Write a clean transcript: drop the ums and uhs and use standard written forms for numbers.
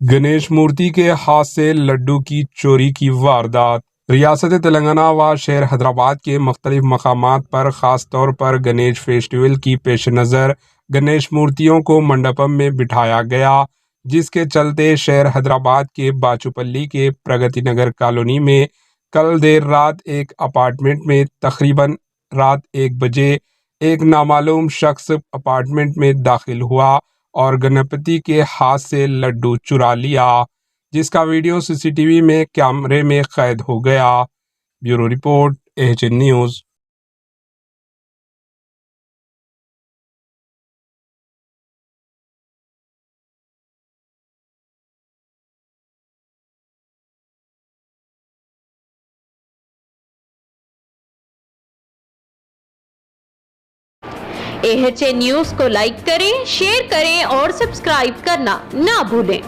गणेश मूर्ति के हाथ से लड्डू की चोरी की वारदात। रियासत तेलंगाना व शहर हैदराबाद के मुख्तलिफ मकामात पर ख़ास तौर पर गणेश फेस्टिवल की पेश नज़र गणेश मूर्तियों को मंडपम में बिठाया गया, जिसके चलते शहर हैदराबाद के बाचुपल्ली के प्रगति नगर कॉलोनी में कल देर रात एक अपार्टमेंट में तकरीबन रात 1 बजे एक नामालूम शख्स अपार्टमेंट में दाखिल हुआ और गणपति के हाथ से लड्डू चुरा लिया, जिसका वीडियो सीसीटीवी में कैमरे में कैद हो गया। Bureau report, AHN news. AHN news को लाइक करें, शेयर करें और सब्सक्राइब करना ना भूलें।